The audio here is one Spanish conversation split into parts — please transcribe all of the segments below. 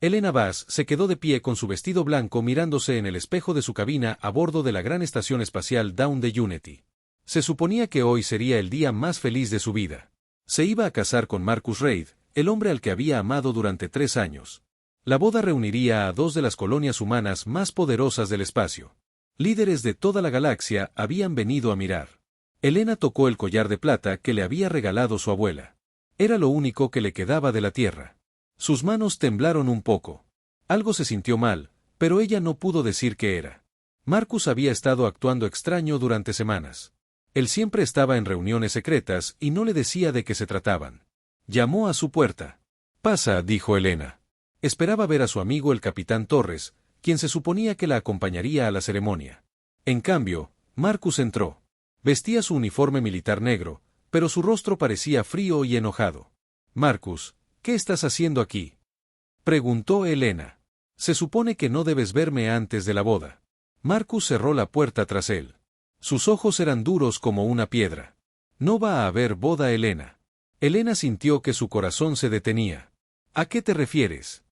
Elena Bass se quedó de pie con su vestido blanco mirándose en el espejo de su cabina a bordo de la gran estación espacial Dawn de Unity. Se suponía que hoy sería el día más feliz de su vida. Se iba a casar con Marcus Reid, el hombre al que había amado durante 3 años. La boda reuniría a 2 de las colonias humanas más poderosas del espacio. Líderes de toda la galaxia habían venido a mirar. Elena tocó el collar de plata que le había regalado su abuela. Era lo único que le quedaba de la Tierra. Sus manos temblaron un poco. Algo se sintió mal, pero ella no pudo decir qué era. Marcus había estado actuando extraño durante semanas. Él siempre estaba en reuniones secretas y no le decía de qué se trataban. Llamó a su puerta. «Pasa», dijo Elena. Esperaba ver a su amigo el capitán Torres, quien se suponía que la acompañaría a la ceremonia. En cambio, Marcus entró. Vestía su uniforme militar negro, pero su rostro parecía frío y enojado. «Marcus, ¿qué estás haciendo aquí?», preguntó Elena. «Se supone que no debes verme antes de la boda». Marcus cerró la puerta tras él. Sus ojos eran duros como una piedra. «No va a haber boda, Elena». Elena sintió que su corazón se detenía. «¿A qué te refieres?».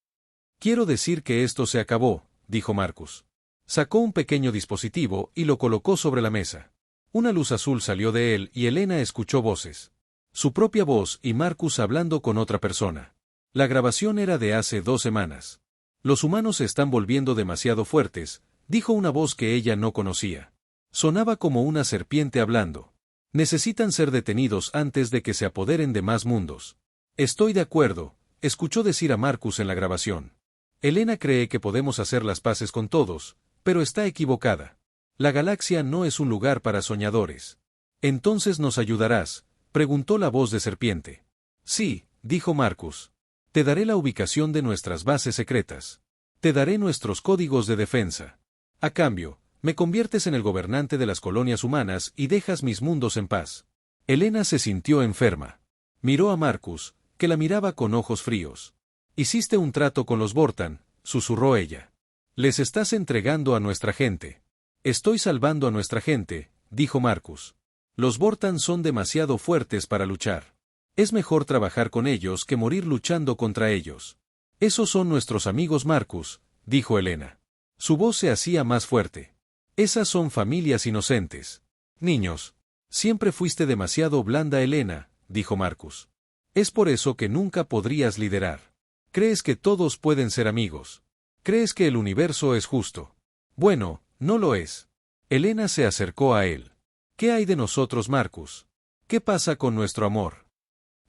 «Quiero decir que esto se acabó», dijo Marcus. Sacó un pequeño dispositivo y lo colocó sobre la mesa. Una luz azul salió de él y Elena escuchó voces. Su propia voz y Marcus hablando con otra persona. La grabación era de hace 2 semanas. «Los humanos se están volviendo demasiado fuertes», dijo una voz que ella no conocía. Sonaba como una serpiente hablando. «Necesitan ser detenidos antes de que se apoderen de más mundos». «Estoy de acuerdo», escuchó decir a Marcus en la grabación. «Elena cree que podemos hacer las paces con todos, pero está equivocada. La galaxia no es un lugar para soñadores». «¿Entonces nos ayudarás?», preguntó la voz de serpiente. «Sí», dijo Marcus. «Te daré la ubicación de nuestras bases secretas. Te daré nuestros códigos de defensa. A cambio, me conviertes en el gobernante de las colonias humanas y dejas mis mundos en paz». Elena se sintió enferma. Miró a Marcus, que la miraba con ojos fríos. «Hiciste un trato con los Vortan», susurró ella. «Les estás entregando a nuestra gente». «Estoy salvando a nuestra gente», dijo Marcus. «Los Vortan son demasiado fuertes para luchar. Es mejor trabajar con ellos que morir luchando contra ellos». «Esos son nuestros amigos, Marcus», dijo Elena. Su voz se hacía más fuerte. «Esas son familias inocentes». «Niños. Siempre fuiste demasiado blanda, Elena», dijo Marcus. «Es por eso que nunca podrías liderar. Crees que todos pueden ser amigos. Crees que el universo es justo. Bueno, no lo es». Elena se acercó a él. «¿Qué hay de nosotros, Marcus? ¿Qué pasa con nuestro amor?».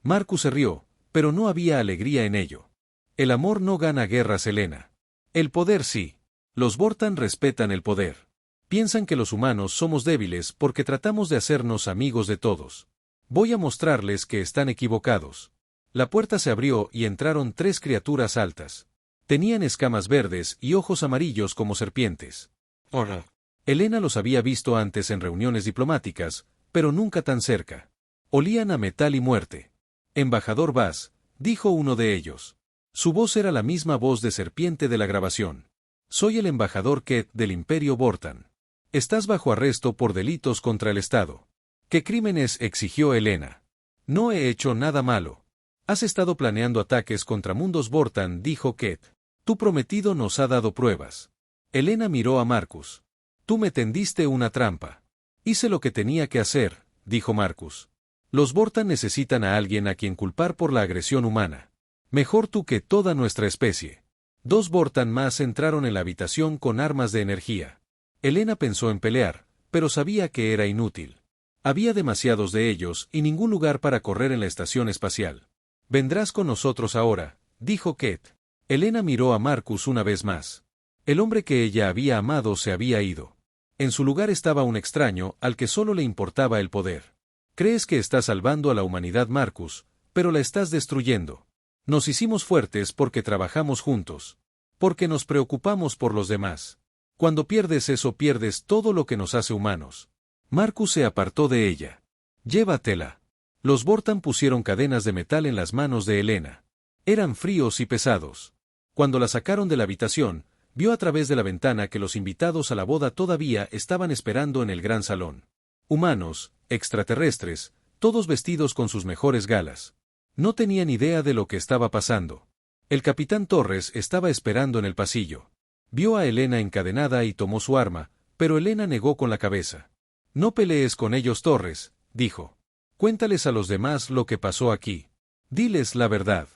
Marcus se rió, pero no había alegría en ello. «El amor no gana guerras, Elena. El poder sí. Los Vortan respetan el poder. Piensan que los humanos somos débiles porque tratamos de hacernos amigos de todos. Voy a mostrarles que están equivocados». La puerta se abrió y entraron 3 criaturas altas. Tenían escamas verdes y ojos amarillos como serpientes. Hola. Elena los había visto antes en reuniones diplomáticas, pero nunca tan cerca. Olían a metal y muerte. «Embajador Bass», dijo uno de ellos. Su voz era la misma voz de serpiente de la grabación. «Soy el embajador Ket del Imperio Vortan. Estás bajo arresto por delitos contra el Estado». «¿Qué crímenes?», exigió Elena. «No he hecho nada malo». «Has estado planeando ataques contra mundos Vortan», dijo Ket. «Tu prometido nos ha dado pruebas». Elena miró a Marcus. «Tú me tendiste una trampa». «Hice lo que tenía que hacer», dijo Marcus. «Los Vortan necesitan a alguien a quien culpar por la agresión humana. Mejor tú que toda nuestra especie». 2 Vortan más entraron en la habitación con armas de energía. Elena pensó en pelear, pero sabía que era inútil. Había demasiados de ellos y ningún lugar para correr en la estación espacial. «Vendrás con nosotros ahora», dijo Ket. Elena miró a Marcus una vez más. El hombre que ella había amado se había ido. En su lugar estaba un extraño al que solo le importaba el poder. «Crees que estás salvando a la humanidad, Marcus, pero la estás destruyendo. Nos hicimos fuertes porque trabajamos juntos. Porque nos preocupamos por los demás. Cuando pierdes eso, pierdes todo lo que nos hace humanos». Marcus se apartó de ella. «Llévatela». Los Vortan pusieron cadenas de metal en las manos de Elena. Eran fríos y pesados. Cuando la sacaron de la habitación, vio a través de la ventana que los invitados a la boda todavía estaban esperando en el gran salón. Humanos, extraterrestres, todos vestidos con sus mejores galas. No tenían idea de lo que estaba pasando. El capitán Torres estaba esperando en el pasillo. Vio a Elena encadenada y tomó su arma, pero Elena negó con la cabeza. No pelees con ellos, Torres, dijo. Cuéntales a los demás lo que pasó aquí. Diles la verdad.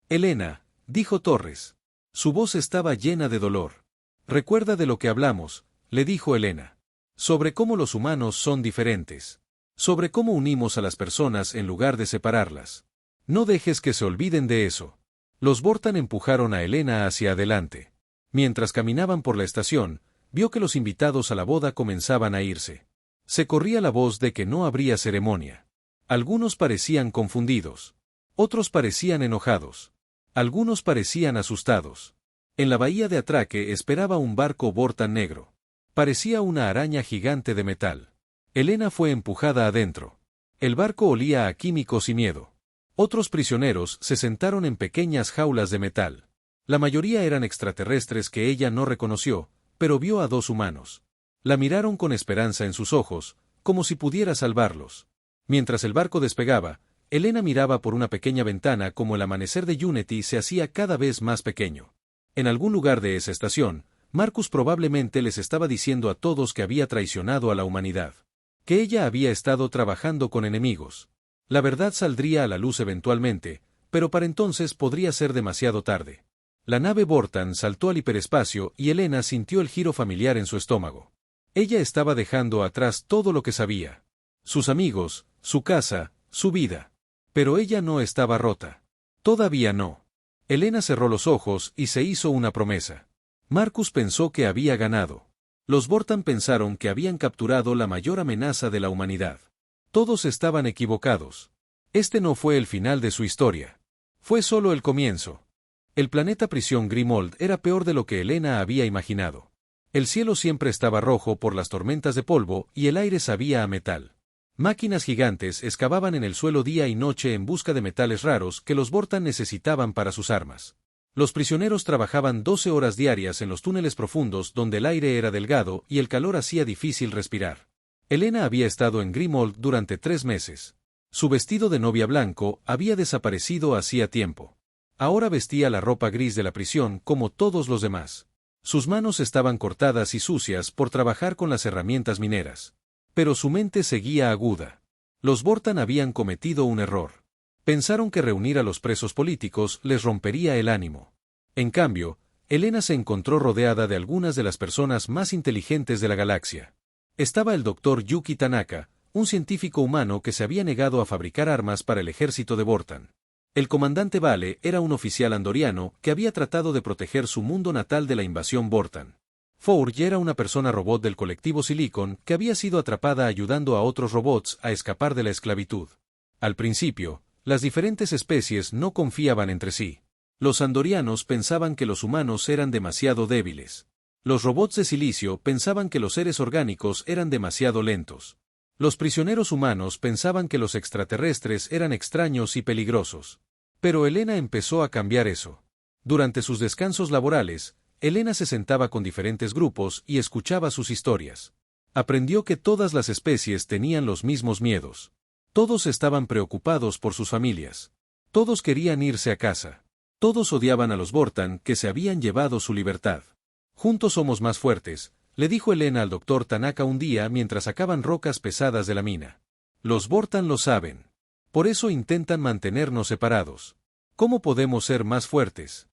Elena, dijo Torres. Su voz estaba llena de dolor. Recuerda de lo que hablamos, le dijo Elena. Sobre cómo los humanos son diferentes. Sobre cómo unimos a las personas en lugar de separarlas. No dejes que se olviden de eso. Los Vortan empujaron a Elena hacia adelante. Mientras caminaban por la estación, vio que los invitados a la boda comenzaban a irse. Se corría la voz de que no habría ceremonia. Algunos parecían confundidos. Otros parecían enojados. Algunos parecían asustados. En la bahía de atraque esperaba un barco Vortan negro. Parecía una araña gigante de metal. Elena fue empujada adentro. El barco olía a químicos y miedo. Otros prisioneros se sentaron en pequeñas jaulas de metal. La mayoría eran extraterrestres que ella no reconoció, pero vio a dos humanos. La miraron con esperanza en sus ojos, como si pudiera salvarlos. Mientras el barco despegaba, Elena miraba por una pequeña ventana como el amanecer de Unity se hacía cada vez más pequeño. En algún lugar de esa estación, Marcus probablemente les estaba diciendo a todos que había traicionado a la humanidad. Que ella había estado trabajando con enemigos. La verdad saldría a la luz eventualmente, pero para entonces podría ser demasiado tarde. La nave Vortan saltó al hiperespacio y Elena sintió el giro familiar en su estómago. Ella estaba dejando atrás todo lo que sabía. Sus amigos, su casa, su vida. Pero ella no estaba rota. Todavía no. Elena cerró los ojos y se hizo una promesa. Marcus pensó que había ganado. Los Vortan pensaron que habían capturado la mayor amenaza de la humanidad. Todos estaban equivocados. Este no fue el final de su historia. Fue solo el comienzo. El planeta prisión Grimold era peor de lo que Elena había imaginado. El cielo siempre estaba rojo por las tormentas de polvo y el aire sabía a metal. Máquinas gigantes excavaban en el suelo día y noche en busca de metales raros que los Vortan necesitaban para sus armas. Los prisioneros trabajaban 12 horas diarias en los túneles profundos donde el aire era delgado y el calor hacía difícil respirar. Elena había estado en Grimold durante 3 meses. Su vestido de novia blanco había desaparecido hacía tiempo. Ahora vestía la ropa gris de la prisión como todos los demás. Sus manos estaban cortadas y sucias por trabajar con las herramientas mineras. Pero su mente seguía aguda. Los Vortan habían cometido un error. Pensaron que reunir a los presos políticos les rompería el ánimo. En cambio, Elena se encontró rodeada de algunas de las personas más inteligentes de la galaxia. Estaba el Dr. Yuki Tanaka, un científico humano que se había negado a fabricar armas para el ejército de Vortan. El comandante Vale era un oficial andoriano que había tratado de proteger su mundo natal de la invasión Vortan. Forge era una persona robot del colectivo Silicon que había sido atrapada ayudando a otros robots a escapar de la esclavitud. Al principio, las diferentes especies no confiaban entre sí. Los andorianos pensaban que los humanos eran demasiado débiles. Los robots de silicio pensaban que los seres orgánicos eran demasiado lentos. Los prisioneros humanos pensaban que los extraterrestres eran extraños y peligrosos. Pero Elena empezó a cambiar eso. Durante sus descansos laborales, Elena se sentaba con diferentes grupos y escuchaba sus historias. Aprendió que todas las especies tenían los mismos miedos. Todos estaban preocupados por sus familias. Todos querían irse a casa. Todos odiaban a los Vortan que se habían llevado su libertad. Juntos somos más fuertes, le dijo Elena al Dr. Tanaka un día mientras sacaban rocas pesadas de la mina. Los Vortan lo saben. Por eso intentan mantenernos separados. ¿Cómo podemos ser más fuertes?,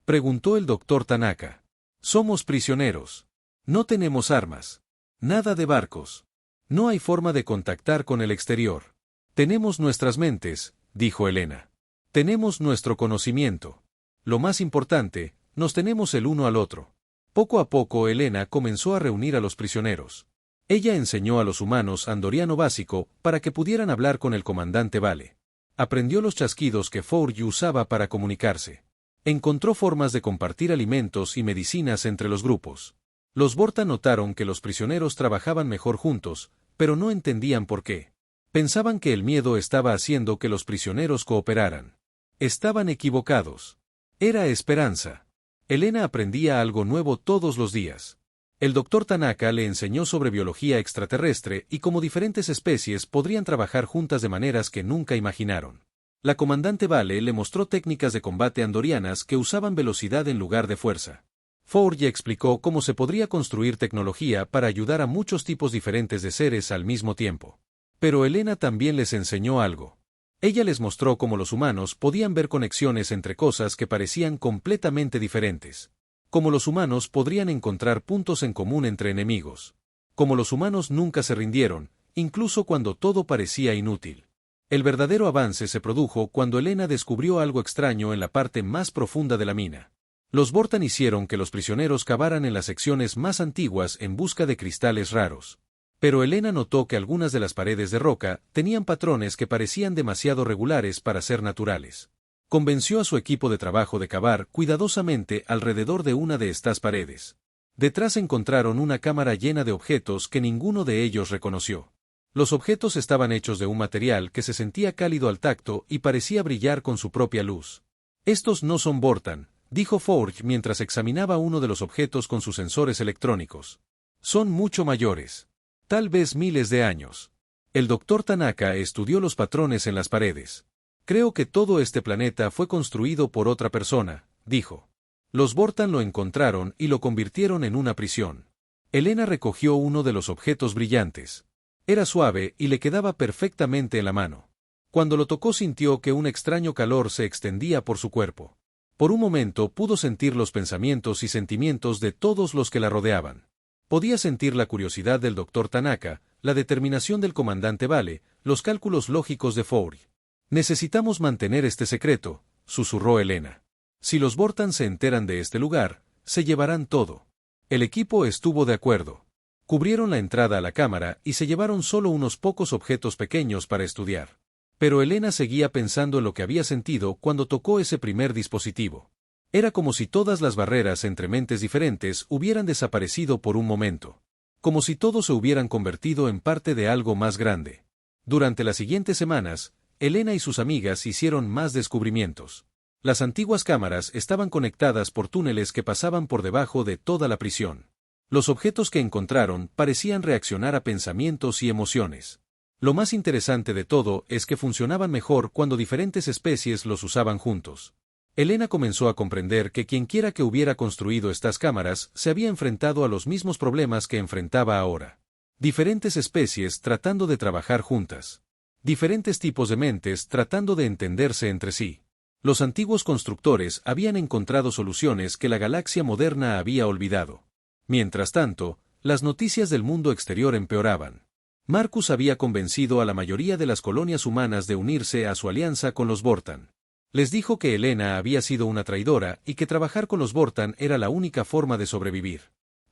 preguntó el Dr. Tanaka. Somos prisioneros. No tenemos armas. Nada de barcos. No hay forma de contactar con el exterior. Tenemos nuestras mentes, dijo Elena. Tenemos nuestro conocimiento. Lo más importante, nos tenemos el uno al otro. Poco a poco Elena comenzó a reunir a los prisioneros. Ella enseñó a los humanos andoriano básico para que pudieran hablar con el comandante Vale. Aprendió los chasquidos que Forge usaba para comunicarse. Encontró formas de compartir alimentos y medicinas entre los grupos. Los Vortan notaron que los prisioneros trabajaban mejor juntos, pero no entendían por qué. Pensaban que el miedo estaba haciendo que los prisioneros cooperaran. Estaban equivocados. Era esperanza. Elena aprendía algo nuevo todos los días. El Dr. Tanaka le enseñó sobre biología extraterrestre y cómo diferentes especies podrían trabajar juntas de maneras que nunca imaginaron. La comandante Vale le mostró técnicas de combate andorianas que usaban velocidad en lugar de fuerza. Forge explicó cómo se podría construir tecnología para ayudar a muchos tipos diferentes de seres al mismo tiempo. Pero Elena también les enseñó algo. Ella les mostró cómo los humanos podían ver conexiones entre cosas que parecían completamente diferentes. Cómo los humanos podrían encontrar puntos en común entre enemigos. Cómo los humanos nunca se rindieron, incluso cuando todo parecía inútil. El verdadero avance se produjo cuando Elena descubrió algo extraño en la parte más profunda de la mina. Los Vortan hicieron que los prisioneros cavaran en las secciones más antiguas en busca de cristales raros. Pero Elena notó que algunas de las paredes de roca tenían patrones que parecían demasiado regulares para ser naturales. Convenció a su equipo de trabajo de cavar cuidadosamente alrededor de una de estas paredes. Detrás encontraron una cámara llena de objetos que ninguno de ellos reconoció. Los objetos estaban hechos de un material que se sentía cálido al tacto y parecía brillar con su propia luz. Estos no son Vortan, dijo Forge mientras examinaba uno de los objetos con sus sensores electrónicos. Son mucho mayores. Tal vez miles de años. El Dr. Tanaka estudió los patrones en las paredes. Creo que todo este planeta fue construido por otra persona, dijo. Los Vortan lo encontraron y lo convirtieron en una prisión. Elena recogió uno de los objetos brillantes. Era suave y le quedaba perfectamente en la mano. Cuando lo tocó sintió que un extraño calor se extendía por su cuerpo. Por un momento pudo sentir los pensamientos y sentimientos de todos los que la rodeaban. Podía sentir la curiosidad del Dr. Tanaka, la determinación del comandante Vale, los cálculos lógicos de Forge. Necesitamos mantener este secreto, susurró Elena. Si los Vortan se enteran de este lugar, se llevarán todo. El equipo estuvo de acuerdo. Cubrieron la entrada a la cámara y se llevaron solo unos pocos objetos pequeños para estudiar. Pero Elena seguía pensando en lo que había sentido cuando tocó ese primer dispositivo. Era como si todas las barreras entre mentes diferentes hubieran desaparecido por un momento. Como si todos se hubieran convertido en parte de algo más grande. Durante las siguientes semanas, Elena y sus amigas hicieron más descubrimientos. Las antiguas cámaras estaban conectadas por túneles que pasaban por debajo de toda la prisión. Los objetos que encontraron parecían reaccionar a pensamientos y emociones. Lo más interesante de todo es que funcionaban mejor cuando diferentes especies los usaban juntos. Elena comenzó a comprender que quienquiera que hubiera construido estas cámaras se había enfrentado a los mismos problemas que enfrentaba ahora. Diferentes especies tratando de trabajar juntas. Diferentes tipos de mentes tratando de entenderse entre sí. Los antiguos constructores habían encontrado soluciones que la galaxia moderna había olvidado. Mientras tanto, las noticias del mundo exterior empeoraban. Marcus había convencido a la mayoría de las colonias humanas de unirse a su alianza con los Vortan. Les dijo que Elena había sido una traidora y que trabajar con los Vortan era la única forma de sobrevivir.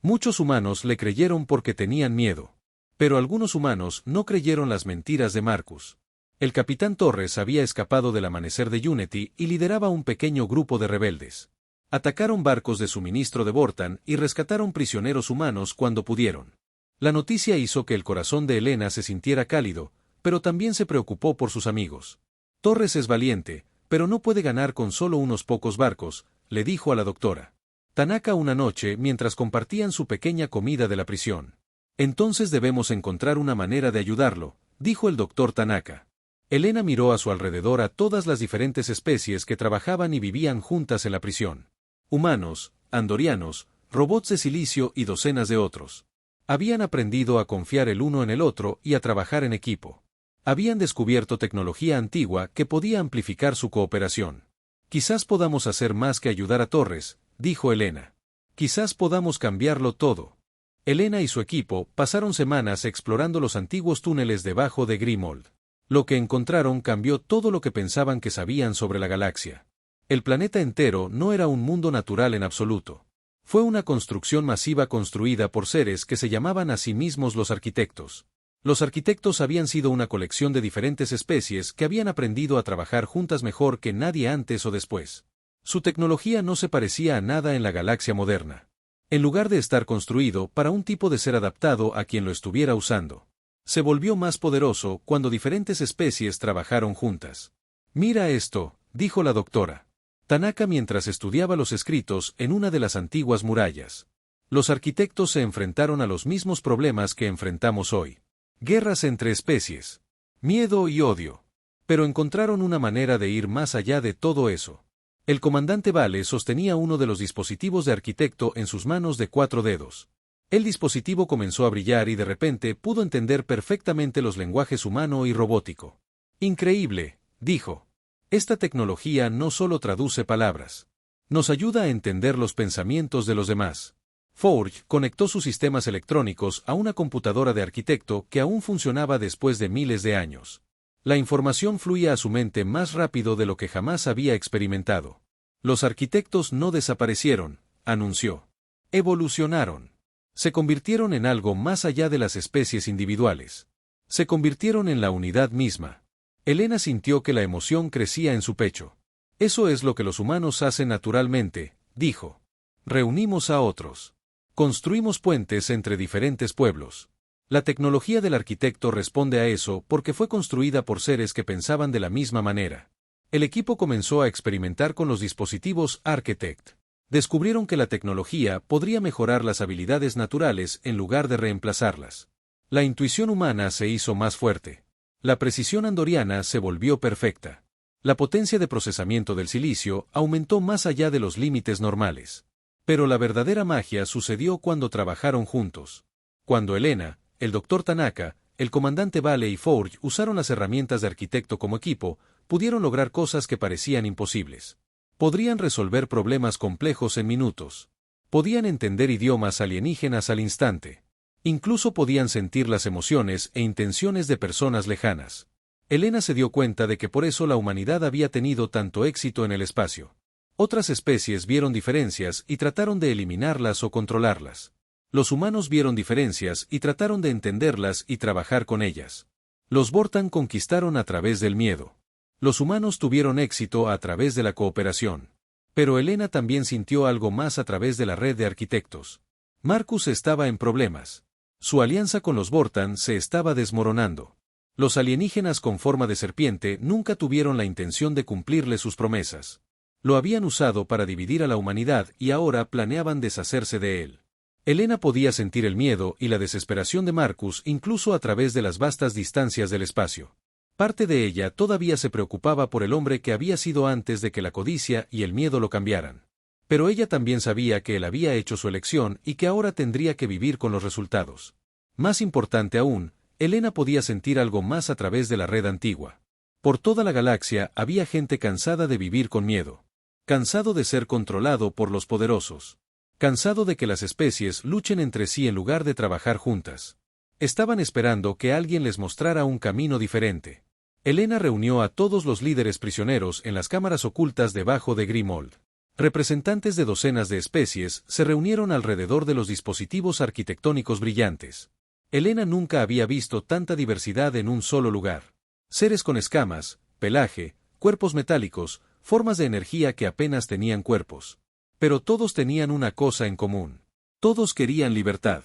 Muchos humanos le creyeron porque tenían miedo. Pero algunos humanos no creyeron las mentiras de Marcus. El capitán Torres había escapado del amanecer de Unity y lideraba un pequeño grupo de rebeldes. Atacaron barcos de suministro de Vortan y rescataron prisioneros humanos cuando pudieron. La noticia hizo que el corazón de Elena se sintiera cálido, pero también se preocupó por sus amigos. Torres es valiente, pero no puede ganar con solo unos pocos barcos, le dijo a la doctora Tanaka una noche mientras compartían su pequeña comida de la prisión. Entonces debemos encontrar una manera de ayudarlo, dijo el doctor Tanaka. Elena miró a su alrededor a todas las diferentes especies que trabajaban y vivían juntas en la prisión. Humanos, andorianos, robots de silicio y docenas de otros. Habían aprendido a confiar el uno en el otro y a trabajar en equipo. Habían descubierto tecnología antigua que podía amplificar su cooperación. Quizás podamos hacer más que ayudar a Torres, dijo Elena. Quizás podamos cambiarlo todo. Elena y su equipo pasaron semanas explorando los antiguos túneles debajo de Grimold. Lo que encontraron cambió todo lo que pensaban que sabían sobre la galaxia. El planeta entero no era un mundo natural en absoluto. Fue una construcción masiva construida por seres que se llamaban a sí mismos los arquitectos. Los arquitectos habían sido una colección de diferentes especies que habían aprendido a trabajar juntas mejor que nadie antes o después. Su tecnología no se parecía a nada en la galaxia moderna. En lugar de estar construido para un tipo de ser adaptado a quien lo estuviera usando, se volvió más poderoso cuando diferentes especies trabajaron juntas. Mira esto, dijo la doctora Tanaka mientras estudiaba los escritos en una de las antiguas murallas. Los arquitectos se enfrentaron a los mismos problemas que enfrentamos hoy. Guerras entre especies. Miedo y odio. Pero encontraron una manera de ir más allá de todo eso. El comandante Vale sostenía uno de los dispositivos de arquitecto en sus manos de 4 dedos. El dispositivo comenzó a brillar y de repente pudo entender perfectamente los lenguajes humano y robótico. Increíble, dijo. Esta tecnología no solo traduce palabras. Nos ayuda a entender los pensamientos de los demás. Forge conectó sus sistemas electrónicos a una computadora de arquitecto que aún funcionaba después de miles de años. La información fluía a su mente más rápido de lo que jamás había experimentado. Los arquitectos no desaparecieron, anunció. Evolucionaron. Se convirtieron en algo más allá de las especies individuales. Se convirtieron en la unidad misma. Elena sintió que la emoción crecía en su pecho. Eso es lo que los humanos hacen naturalmente, dijo. Reunimos a otros. Construimos puentes entre diferentes pueblos. La tecnología del arquitecto responde a eso porque fue construida por seres que pensaban de la misma manera. El equipo comenzó a experimentar con los dispositivos Architect. Descubrieron que la tecnología podría mejorar las habilidades naturales en lugar de reemplazarlas. La intuición humana se hizo más fuerte. La precisión andoriana se volvió perfecta. La potencia de procesamiento del silicio aumentó más allá de los límites normales. Pero la verdadera magia sucedió cuando trabajaron juntos. Cuando Elena, el Dr. Tanaka, el comandante Vale y Forge usaron las herramientas de arquitecto como equipo, pudieron lograr cosas que parecían imposibles. Podrían resolver problemas complejos en minutos. Podían entender idiomas alienígenas al instante. Incluso podían sentir las emociones e intenciones de personas lejanas. Elena se dio cuenta de que por eso la humanidad había tenido tanto éxito en el espacio. Otras especies vieron diferencias y trataron de eliminarlas o controlarlas. Los humanos vieron diferencias y trataron de entenderlas y trabajar con ellas. Los Vortan conquistaron a través del miedo. Los humanos tuvieron éxito a través de la cooperación. Pero Elena también sintió algo más a través de la red de arquitectos. Marcus estaba en problemas. Su alianza con los Vortan se estaba desmoronando. Los alienígenas con forma de serpiente nunca tuvieron la intención de cumplirle sus promesas. Lo habían usado para dividir a la humanidad y ahora planeaban deshacerse de él. Elena podía sentir el miedo y la desesperación de Marcus incluso a través de las vastas distancias del espacio. Parte de ella todavía se preocupaba por el hombre que había sido antes de que la codicia y el miedo lo cambiaran. Pero ella también sabía que él había hecho su elección y que ahora tendría que vivir con los resultados. Más importante aún, Elena podía sentir algo más a través de la red antigua. Por toda la galaxia había gente cansada de vivir con miedo. Cansado de ser controlado por los poderosos. Cansado de que las especies luchen entre sí en lugar de trabajar juntas. Estaban esperando que alguien les mostrara un camino diferente. Elena reunió a todos los líderes prisioneros en las cámaras ocultas debajo de Grimold. Representantes de docenas de especies se reunieron alrededor de los dispositivos arquitectónicos brillantes. Elena nunca había visto tanta diversidad en un solo lugar. Seres con escamas, pelaje, cuerpos metálicos, formas de energía que apenas tenían cuerpos. Pero todos tenían una cosa en común. Todos querían libertad.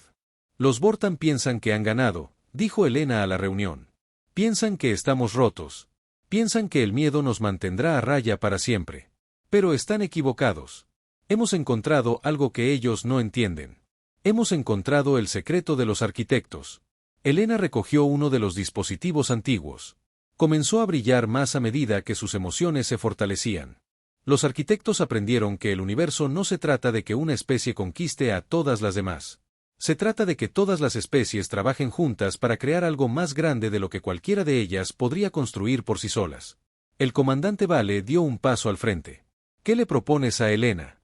Los Vortan piensan que han ganado, dijo Elena a la reunión. Piensan que estamos rotos. Piensan que el miedo nos mantendrá a raya para siempre. Pero están equivocados. Hemos encontrado algo que ellos no entienden. Hemos encontrado el secreto de los arquitectos. Elena recogió uno de los dispositivos antiguos. Comenzó a brillar más a medida que sus emociones se fortalecían. Los arquitectos aprendieron que el universo no se trata de que una especie conquiste a todas las demás. Se trata de que todas las especies trabajen juntas para crear algo más grande de lo que cualquiera de ellas podría construir por sí solas. El comandante Vale dio un paso al frente. ¿Qué le propones a Elena?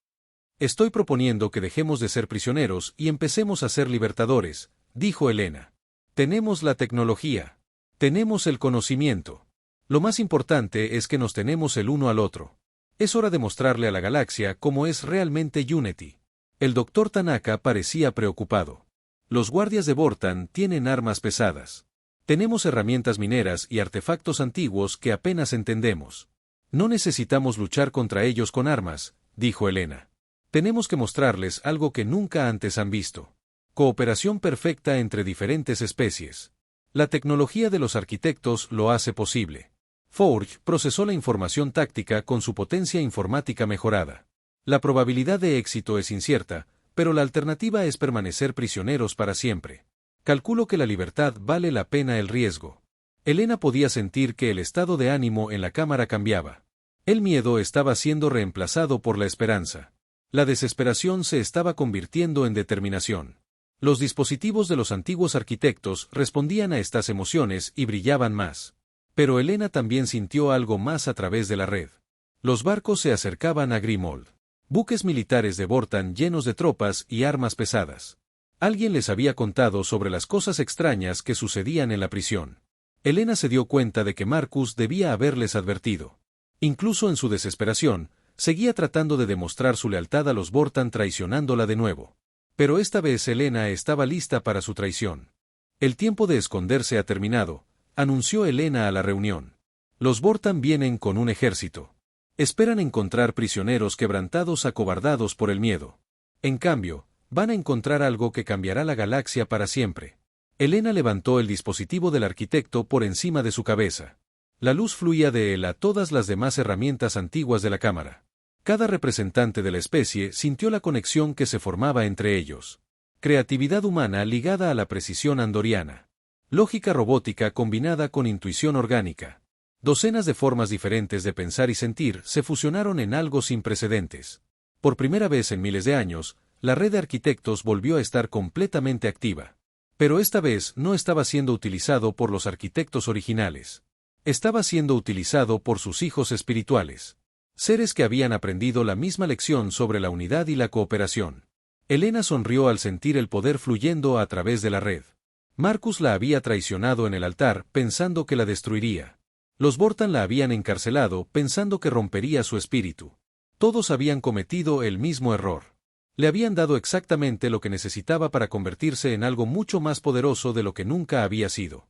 Estoy proponiendo que dejemos de ser prisioneros y empecemos a ser libertadores, dijo Elena. Tenemos la tecnología. Tenemos el conocimiento. Lo más importante es que nos tenemos el uno al otro. Es hora de mostrarle a la galaxia cómo es realmente Unity. El Dr. Tanaka parecía preocupado. Los guardias de Vortan tienen armas pesadas. Tenemos herramientas mineras y artefactos antiguos que apenas entendemos. No necesitamos luchar contra ellos con armas, dijo Elena. Tenemos que mostrarles algo que nunca antes han visto. Cooperación perfecta entre diferentes especies. La tecnología de los arquitectos lo hace posible. Forge procesó la información táctica con su potencia informática mejorada. La probabilidad de éxito es incierta, pero la alternativa es permanecer prisioneros para siempre. Calculo que la libertad vale la pena el riesgo. Elena podía sentir que el estado de ánimo en la cámara cambiaba. El miedo estaba siendo reemplazado por la esperanza. La desesperación se estaba convirtiendo en determinación. Los dispositivos de los antiguos arquitectos respondían a estas emociones y brillaban más. Pero Elena también sintió algo más a través de la red. Los barcos se acercaban a Grimold. Buques militares de Vortan llenos de tropas y armas pesadas. Alguien les había contado sobre las cosas extrañas que sucedían en la prisión. Elena se dio cuenta de que Marcus debía haberles advertido. Incluso en su desesperación, seguía tratando de demostrar su lealtad a los Vortan traicionándola de nuevo. Pero esta vez Elena estaba lista para su traición. El tiempo de esconderse ha terminado, anunció Elena a la reunión. Los Vortan vienen con un ejército. Esperan encontrar prisioneros quebrantados acobardados por el miedo. En cambio, van a encontrar algo que cambiará la galaxia para siempre. Elena levantó el dispositivo del arquitecto por encima de su cabeza. La luz fluía de él a todas las demás herramientas antiguas de la cámara. Cada representante de la especie sintió la conexión que se formaba entre ellos. Creatividad humana ligada a la precisión andoriana. Lógica robótica combinada con intuición orgánica. Docenas de formas diferentes de pensar y sentir se fusionaron en algo sin precedentes. Por primera vez en miles de años, la red de arquitectos volvió a estar completamente activa. Pero esta vez no estaba siendo utilizado por los arquitectos originales. Estaba siendo utilizado por sus hijos espirituales. Seres que habían aprendido la misma lección sobre la unidad y la cooperación. Elena sonrió al sentir el poder fluyendo a través de la red. Marcus la había traicionado en el altar, pensando que la destruiría. Los Vortan la habían encarcelado, pensando que rompería su espíritu. Todos habían cometido el mismo error. Le habían dado exactamente lo que necesitaba para convertirse en algo mucho más poderoso de lo que nunca había sido.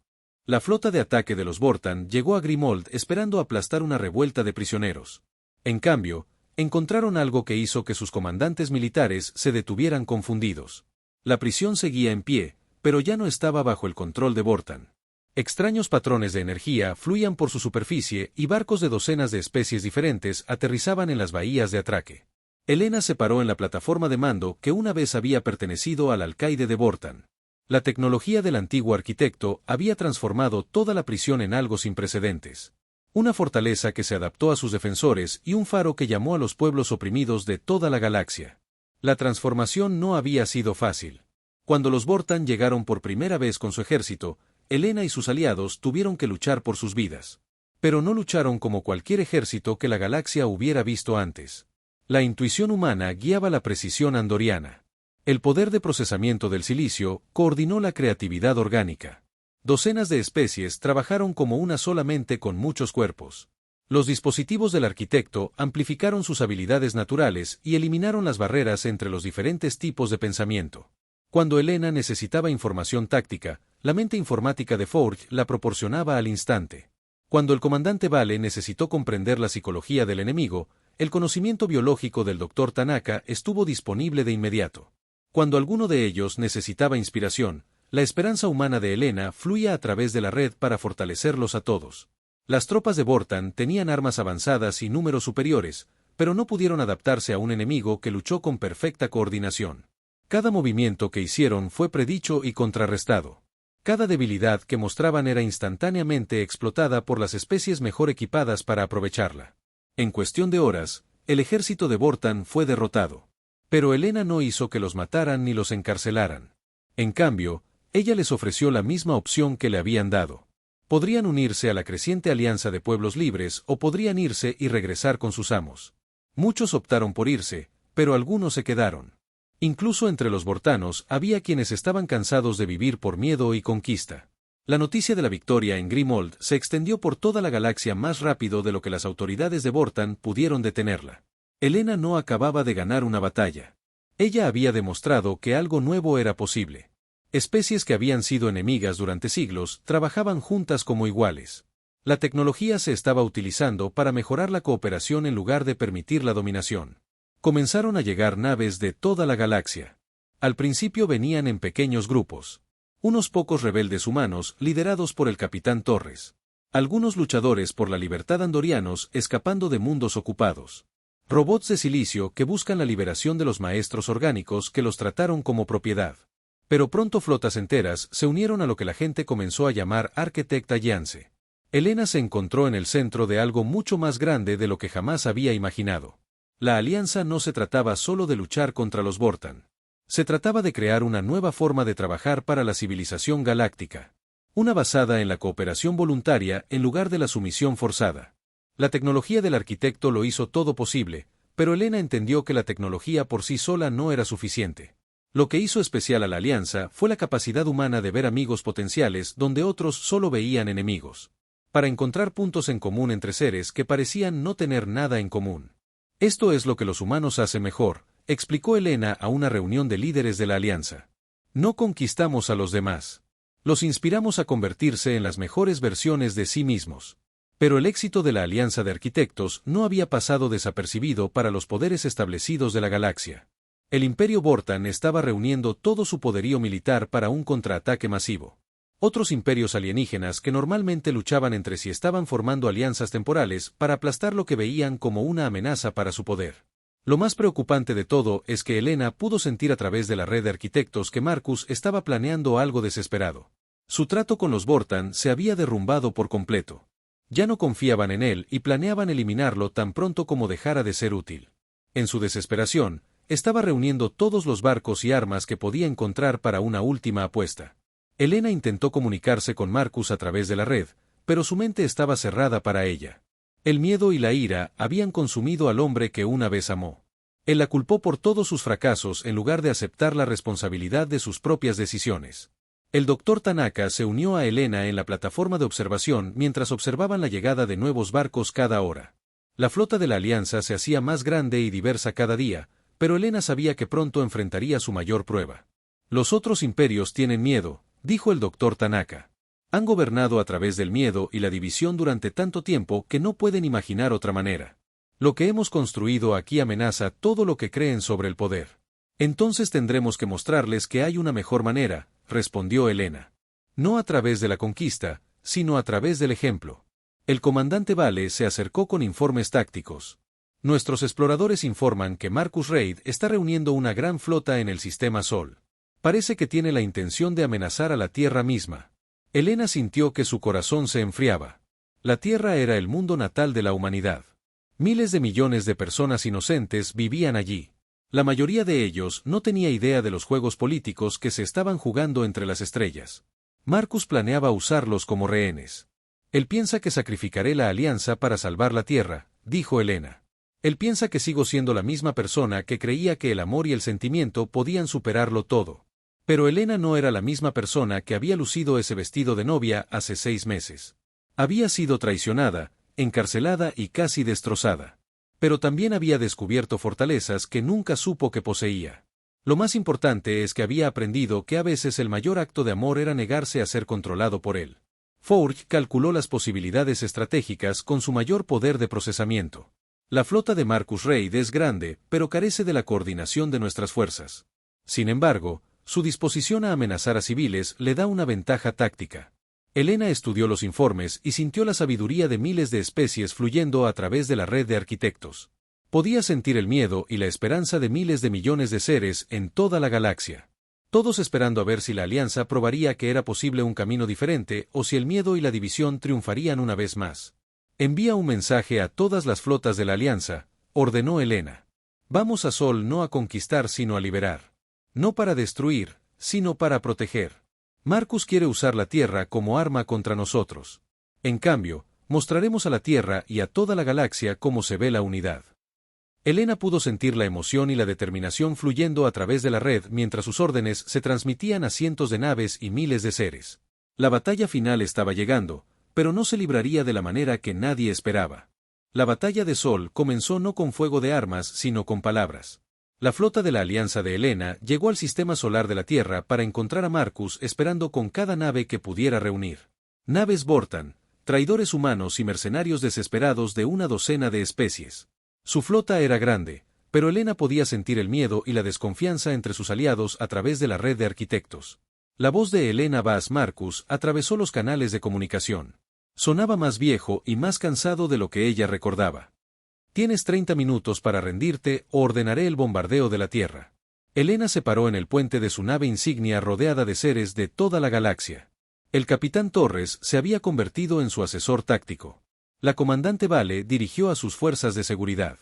La flota de ataque de los Vortan llegó a Grimold esperando aplastar una revuelta de prisioneros. En cambio, encontraron algo que hizo que sus comandantes militares se detuvieran confundidos. La prisión seguía en pie, pero ya no estaba bajo el control de Vortan. Extraños patrones de energía fluían por su superficie y barcos de docenas de especies diferentes aterrizaban en las bahías de atraque. Elena se paró en la plataforma de mando que una vez había pertenecido al alcaide de Vortan. La tecnología del antiguo arquitecto había transformado toda la prisión en algo sin precedentes. Una fortaleza que se adaptó a sus defensores y un faro que llamó a los pueblos oprimidos de toda la galaxia. La transformación no había sido fácil. Cuando los Vortan llegaron por primera vez con su ejército, Elena y sus aliados tuvieron que luchar por sus vidas. Pero no lucharon como cualquier ejército que la galaxia hubiera visto antes. La intuición humana guiaba la precisión andoriana. El poder de procesamiento del silicio coordinó la creatividad orgánica. Docenas de especies trabajaron como una solamente con muchos cuerpos. Los dispositivos del arquitecto amplificaron sus habilidades naturales y eliminaron las barreras entre los diferentes tipos de pensamiento. Cuando Elena necesitaba información táctica, la mente informática de Forge la proporcionaba al instante. Cuando el comandante Vale necesitó comprender la psicología del enemigo, el conocimiento biológico del Dr. Tanaka estuvo disponible de inmediato. Cuando alguno de ellos necesitaba inspiración, la esperanza humana de Elena fluía a través de la red para fortalecerlos a todos. Las tropas de Vortan tenían armas avanzadas y números superiores, pero no pudieron adaptarse a un enemigo que luchó con perfecta coordinación. Cada movimiento que hicieron fue predicho y contrarrestado. Cada debilidad que mostraban era instantáneamente explotada por las especies mejor equipadas para aprovecharla. En cuestión de horas, el ejército de Vortan fue derrotado. Pero Elena no hizo que los mataran ni los encarcelaran. En cambio, ella les ofreció la misma opción que le habían dado. Podrían unirse a la creciente alianza de pueblos libres o podrían irse y regresar con sus amos. Muchos optaron por irse, pero algunos se quedaron. Incluso entre los vortanos había quienes estaban cansados de vivir por miedo y conquista. La noticia de la victoria en Grimold se extendió por toda la galaxia más rápido de lo que las autoridades de Vortan pudieron detenerla. Elena no acababa de ganar una batalla. Ella había demostrado que algo nuevo era posible. Especies que habían sido enemigas durante siglos trabajaban juntas como iguales. La tecnología se estaba utilizando para mejorar la cooperación en lugar de permitir la dominación. Comenzaron a llegar naves de toda la galaxia. Al principio venían en pequeños grupos. Unos pocos rebeldes humanos liderados por el capitán Torres. Algunos luchadores por la libertad andorianos escapando de mundos ocupados. Robots de silicio que buscan la liberación de los maestros orgánicos que los trataron como propiedad. Pero pronto flotas enteras se unieron a lo que la gente comenzó a llamar Architect Alliance. Elena se encontró en el centro de algo mucho más grande de lo que jamás había imaginado. La alianza no se trataba solo de luchar contra los Vortan. Se trataba de crear una nueva forma de trabajar para la civilización galáctica. Una basada en la cooperación voluntaria en lugar de la sumisión forzada. La tecnología del arquitecto lo hizo todo posible, pero Elena entendió que la tecnología por sí sola no era suficiente. Lo que hizo especial a la alianza fue la capacidad humana de ver amigos potenciales donde otros solo veían enemigos. Para encontrar puntos en común entre seres que parecían no tener nada en común. Esto es lo que los humanos hacen mejor, explicó Elena a una reunión de líderes de la alianza. No conquistamos a los demás. Los inspiramos a convertirse en las mejores versiones de sí mismos. Pero el éxito de la alianza de arquitectos no había pasado desapercibido para los poderes establecidos de la galaxia. El Imperio Vortan estaba reuniendo todo su poderío militar para un contraataque masivo. Otros imperios alienígenas que normalmente luchaban entre sí estaban formando alianzas temporales para aplastar lo que veían como una amenaza para su poder. Lo más preocupante de todo es que Elena pudo sentir a través de la red de arquitectos que Marcus estaba planeando algo desesperado. Su trato con los Vortan se había derrumbado por completo. Ya no confiaban en él y planeaban eliminarlo tan pronto como dejara de ser útil. En su desesperación, estaba reuniendo todos los barcos y armas que podía encontrar para una última apuesta. Elena intentó comunicarse con Marcus a través de la red, pero su mente estaba cerrada para ella. El miedo y la ira habían consumido al hombre que una vez amó. Él la culpó por todos sus fracasos en lugar de aceptar la responsabilidad de sus propias decisiones. El Dr. Tanaka se unió a Elena en la plataforma de observación mientras observaban la llegada de nuevos barcos cada hora. La flota de la Alianza se hacía más grande y diversa cada día, pero Elena sabía que pronto enfrentaría su mayor prueba. Los otros imperios tienen miedo, dijo el Dr. Tanaka. Han gobernado a través del miedo y la división durante tanto tiempo que no pueden imaginar otra manera. Lo que hemos construido aquí amenaza todo lo que creen sobre el poder. Entonces tendremos que mostrarles que hay una mejor manera, respondió Elena. No a través de la conquista, sino a través del ejemplo. El comandante Vale se acercó con informes tácticos. Nuestros exploradores informan que Marcus Reid está reuniendo una gran flota en el sistema Sol. Parece que tiene la intención de amenazar a la Tierra misma. Elena sintió que su corazón se enfriaba. La Tierra era el mundo natal de la humanidad. Miles de millones de personas inocentes vivían allí. La mayoría de ellos no tenía idea de los juegos políticos que se estaban jugando entre las estrellas. Marcus planeaba usarlos como rehenes. Él piensa que sacrificaré la alianza para salvar la Tierra, dijo Elena. Él piensa que sigo siendo la misma persona que creía que el amor y el sentimiento podían superarlo todo. Pero Elena no era la misma persona que había lucido ese vestido de novia hace 6 meses. Había sido traicionada, encarcelada y casi destrozada. Pero también había descubierto fortalezas que nunca supo que poseía. Lo más importante es que había aprendido que a veces el mayor acto de amor era negarse a ser controlado por él. Forge calculó las posibilidades estratégicas con su mayor poder de procesamiento. La flota de Marcus Reid es grande, pero carece de la coordinación de nuestras fuerzas. Sin embargo, su disposición a amenazar a civiles le da una ventaja táctica. Elena estudió los informes y sintió la sabiduría de miles de especies fluyendo a través de la red de arquitectos. Podía sentir el miedo y la esperanza de miles de millones de seres en toda la galaxia. Todos esperando a ver si la alianza probaría que era posible un camino diferente o si el miedo y la división triunfarían una vez más. Envía un mensaje a todas las flotas de la alianza, ordenó Elena. Vamos a Sol no a conquistar sino a liberar. No para destruir, sino para proteger. Marcus quiere usar la Tierra como arma contra nosotros. En cambio, mostraremos a la Tierra y a toda la galaxia cómo se ve la unidad. Elena pudo sentir la emoción y la determinación fluyendo a través de la red mientras sus órdenes se transmitían a cientos de naves y miles de seres. La batalla final estaba llegando, pero no se libraría de la manera que nadie esperaba. La batalla de Sol comenzó no con fuego de armas sino con palabras. La flota de la Alianza de Elena llegó al sistema solar de la Tierra para encontrar a Marcus esperando con cada nave que pudiera reunir. Naves Vortan, traidores humanos y mercenarios desesperados de una docena de especies. Su flota era grande, pero Elena podía sentir el miedo y la desconfianza entre sus aliados a través de la red de arquitectos. La voz de Elena Vaz Marcus atravesó los canales de comunicación. Sonaba más viejo y más cansado de lo que ella recordaba. Tienes 30 minutos para rendirte o ordenaré el bombardeo de la Tierra. Elena se paró en el puente de su nave insignia rodeada de seres de toda la galaxia. El capitán Torres se había convertido en su asesor táctico. La comandante Vale dirigió a sus fuerzas de seguridad.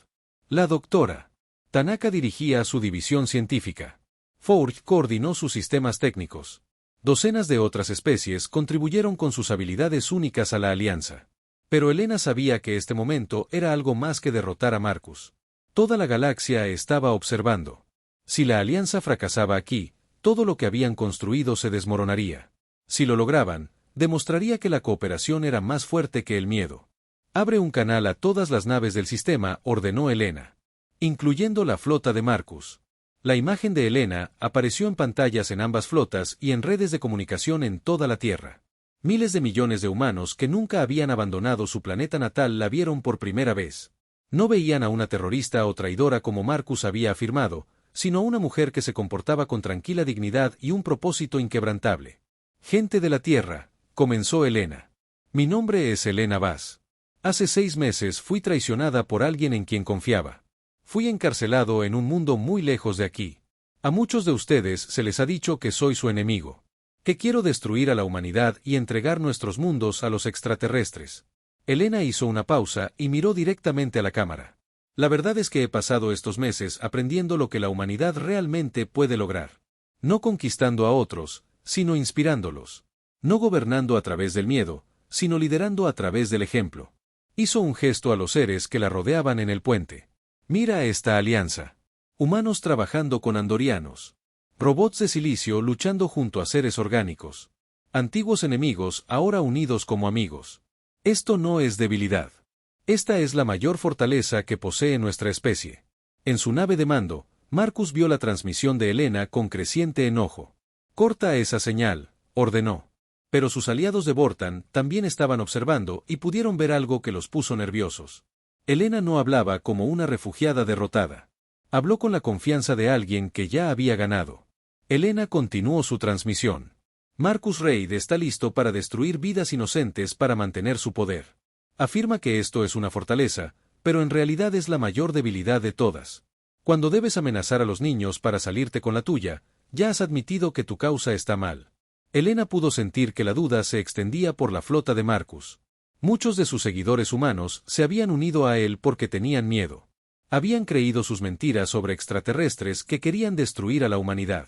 La doctora Tanaka dirigía su división científica. Forge coordinó sus sistemas técnicos. Docenas de otras especies contribuyeron con sus habilidades únicas a la alianza. Pero Elena sabía que este momento era algo más que derrotar a Marcus. Toda la galaxia estaba observando. Si la alianza fracasaba aquí, todo lo que habían construido se desmoronaría. Si lo lograban, demostraría que la cooperación era más fuerte que el miedo. Abre un canal a todas las naves del sistema, ordenó Elena. Incluyendo la flota de Marcus. La imagen de Elena apareció en pantallas en ambas flotas y en redes de comunicación en toda la Tierra. Miles de millones de humanos que nunca habían abandonado su planeta natal la vieron por primera vez. No veían a una terrorista o traidora como Marcus había afirmado, sino a una mujer que se comportaba con tranquila dignidad y un propósito inquebrantable. Gente de la Tierra, comenzó Elena. Mi nombre es Elena Vaz. Hace 6 meses fui traicionada por alguien en quien confiaba. Fui encarcelado en un mundo muy lejos de aquí. A muchos de ustedes se les ha dicho que soy su enemigo. Que quiero destruir a la humanidad y entregar nuestros mundos a los extraterrestres. Elena hizo una pausa y miró directamente a la cámara. La verdad es que he pasado estos meses aprendiendo lo que la humanidad realmente puede lograr. No conquistando a otros, sino inspirándolos. No gobernando a través del miedo, sino liderando a través del ejemplo. Hizo un gesto a los seres que la rodeaban en el puente. Mira esta alianza. Humanos trabajando con andorianos. Robots de silicio luchando junto a seres orgánicos. Antiguos enemigos ahora unidos como amigos. Esto no es debilidad. Esta es la mayor fortaleza que posee nuestra especie. En su nave de mando, Marcus vio la transmisión de Elena con creciente enojo. Corta esa señal, ordenó. Pero sus aliados de Vortan también estaban observando y pudieron ver algo que los puso nerviosos. Elena no hablaba como una refugiada derrotada. Habló con la confianza de alguien que ya había ganado. Elena continuó su transmisión. Marcus Reid está listo para destruir vidas inocentes para mantener su poder. Afirma que esto es una fortaleza, pero en realidad es la mayor debilidad de todas. Cuando debes amenazar a los niños para salirte con la tuya, ya has admitido que tu causa está mal. Elena pudo sentir que la duda se extendía por la flota de Marcus. Muchos de sus seguidores humanos se habían unido a él porque tenían miedo. Habían creído sus mentiras sobre extraterrestres que querían destruir a la humanidad.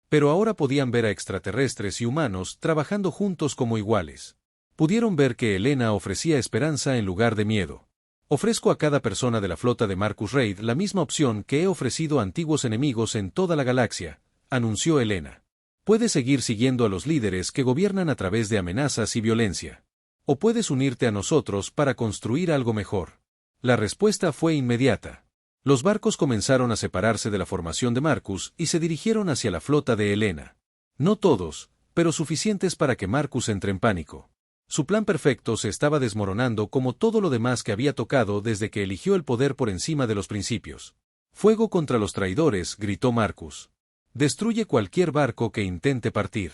Pero ahora podían ver a extraterrestres y humanos trabajando juntos como iguales. Pudieron ver que Elena ofrecía esperanza en lugar de miedo. Ofrezco a cada persona de la flota de Marcus Reid la misma opción que he ofrecido a antiguos enemigos en toda la galaxia, anunció Elena. Puedes seguir siguiendo a los líderes que gobiernan a través de amenazas y violencia. O puedes unirte a nosotros para construir algo mejor. La respuesta fue inmediata. Los barcos comenzaron a separarse de la formación de Marcus y se dirigieron hacia la flota de Elena. No todos, pero suficientes para que Marcus entre en pánico. Su plan perfecto se estaba desmoronando como todo lo demás que había tocado desde que eligió el poder por encima de los principios. Fuego contra los traidores, gritó Marcus. Destruye cualquier barco que intente partir.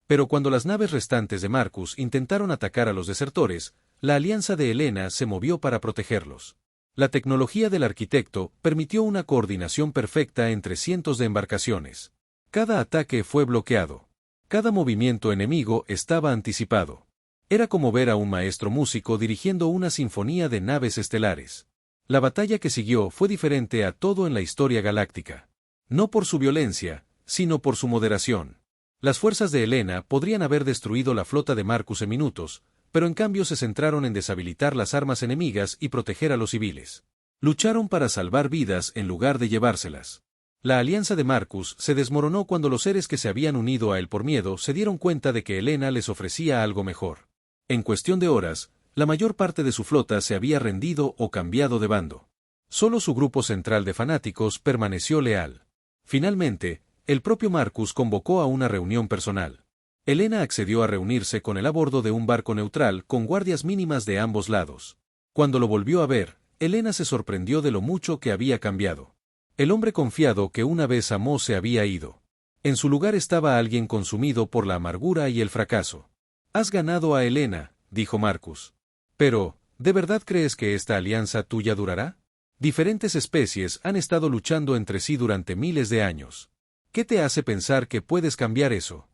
Pero cuando las naves restantes de Marcus intentaron atacar a los desertores, la alianza de Elena se movió para protegerlos. La tecnología del arquitecto permitió una coordinación perfecta entre cientos de embarcaciones. Cada ataque fue bloqueado. Cada movimiento enemigo estaba anticipado. Era como ver a un maestro músico dirigiendo una sinfonía de naves estelares. La batalla que siguió fue diferente a todo en la historia galáctica. No por su violencia, sino por su moderación. Las fuerzas de Elena podrían haber destruido la flota de Marcus en minutos, pero en cambio se centraron en deshabilitar las armas enemigas y proteger a los civiles. Lucharon para salvar vidas en lugar de llevárselas. La alianza de Marcus se desmoronó cuando los seres que se habían unido a él por miedo se dieron cuenta de que Elena les ofrecía algo mejor. En cuestión de horas, la mayor parte de su flota se había rendido o cambiado de bando. Solo su grupo central de fanáticos permaneció leal. Finalmente, el propio Marcus convocó a una reunión personal. Elena accedió a reunirse con él a bordo de un barco neutral con guardias mínimas de ambos lados. Cuando lo volvió a ver, Elena se sorprendió de lo mucho que había cambiado. El hombre confiado que una vez amó se había ido. En su lugar estaba alguien consumido por la amargura y el fracaso. Has ganado a Elena, dijo Marcus. Pero, ¿de verdad crees que esta alianza tuya durará? Diferentes especies han estado luchando entre sí durante miles de años. ¿Qué te hace pensar que puedes cambiar eso?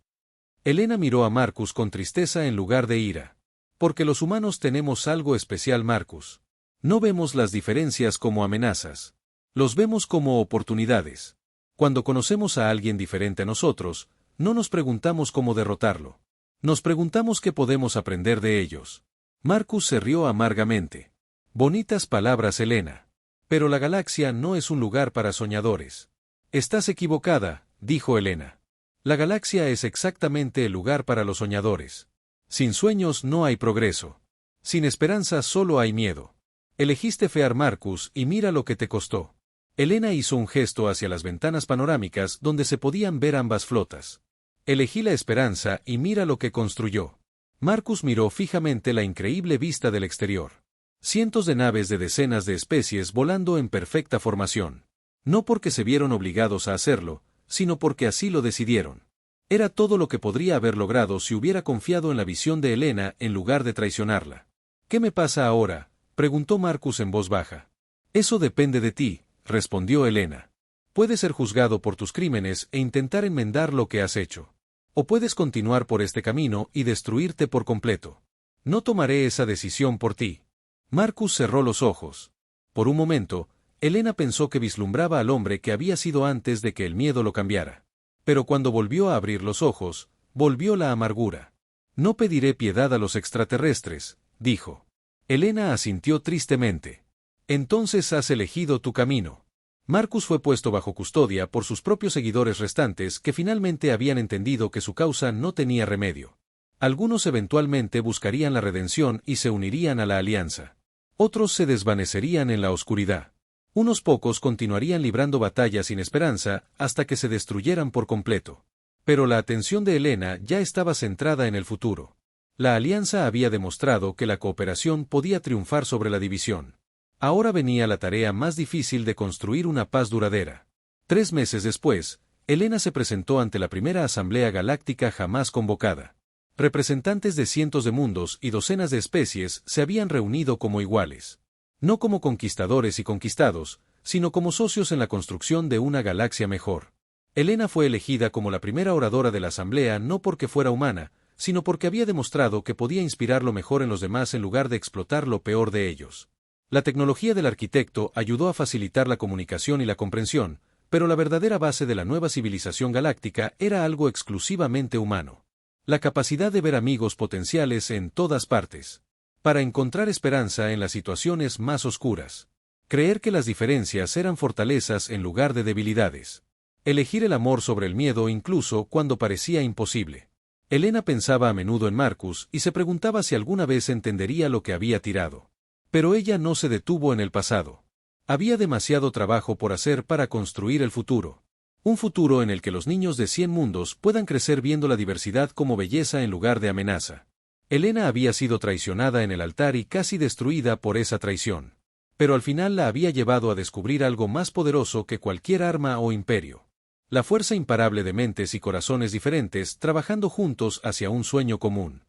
Elena miró a Marcus con tristeza en lugar de ira. Porque los humanos tenemos algo especial, Marcus. No vemos las diferencias como amenazas. Los vemos como oportunidades. Cuando conocemos a alguien diferente a nosotros, no nos preguntamos cómo derrotarlo. Nos preguntamos qué podemos aprender de ellos. Marcus se rió amargamente. Bonitas palabras, Elena. Pero la galaxia no es un lugar para soñadores. Estás equivocada, dijo Elena. La galaxia es exactamente el lugar para los soñadores. Sin sueños no hay progreso. Sin esperanza solo hay miedo. Elegiste fear, Marcus, y mira lo que te costó. Elena hizo un gesto hacia las ventanas panorámicas donde se podían ver ambas flotas. Elegí la esperanza y mira lo que construyó. Marcus miró fijamente la increíble vista del exterior. Cientos de naves de decenas de especies volando en perfecta formación. No porque se vieron obligados a hacerlo, sino porque así lo decidieron. Era todo lo que podría haber logrado si hubiera confiado en la visión de Elena en lugar de traicionarla. ¿Qué me pasa ahora?, preguntó Marcus en voz baja. Eso depende de ti, respondió Elena. Puedes ser juzgado por tus crímenes e intentar enmendar lo que has hecho. O puedes continuar por este camino y destruirte por completo. No tomaré esa decisión por ti. Marcus cerró los ojos. Por un momento, Elena pensó que vislumbraba al hombre que había sido antes de que el miedo lo cambiara. Pero cuando volvió a abrir los ojos, volvió la amargura. No pediré piedad a los extraterrestres, dijo. Elena asintió tristemente. Entonces has elegido tu camino. Marcus fue puesto bajo custodia por sus propios seguidores restantes que finalmente habían entendido que su causa no tenía remedio. Algunos eventualmente buscarían la redención y se unirían a la alianza. Otros se desvanecerían en la oscuridad. Unos pocos continuarían librando batallas sin esperanza hasta que se destruyeran por completo. Pero la atención de Elena ya estaba centrada en el futuro. La alianza había demostrado que la cooperación podía triunfar sobre la división. Ahora venía la tarea más difícil de construir una paz duradera. 3 meses después, Elena se presentó ante la primera asamblea galáctica jamás convocada. Representantes de cientos de mundos y docenas de especies se habían reunido como iguales. No como conquistadores y conquistados, sino como socios en la construcción de una galaxia mejor. Elena fue elegida como la primera oradora de la asamblea no porque fuera humana, sino porque había demostrado que podía inspirar lo mejor en los demás en lugar de explotar lo peor de ellos. La tecnología del arquitecto ayudó a facilitar la comunicación y la comprensión, pero la verdadera base de la nueva civilización galáctica era algo exclusivamente humano. La capacidad de ver amigos potenciales en todas partes. Para encontrar esperanza en las situaciones más oscuras. Creer que las diferencias eran fortalezas en lugar de debilidades. Elegir el amor sobre el miedo incluso cuando parecía imposible. Elena pensaba a menudo en Marcus y se preguntaba si alguna vez entendería lo que había tirado. Pero ella no se detuvo en el pasado. Había demasiado trabajo por hacer para construir el futuro. Un futuro en el que los niños de 100 mundos puedan crecer viendo la diversidad como belleza en lugar de amenaza. Elena había sido traicionada en el altar y casi destruida por esa traición. Pero al final la había llevado a descubrir algo más poderoso que cualquier arma o imperio. La fuerza imparable de mentes y corazones diferentes trabajando juntos hacia un sueño común.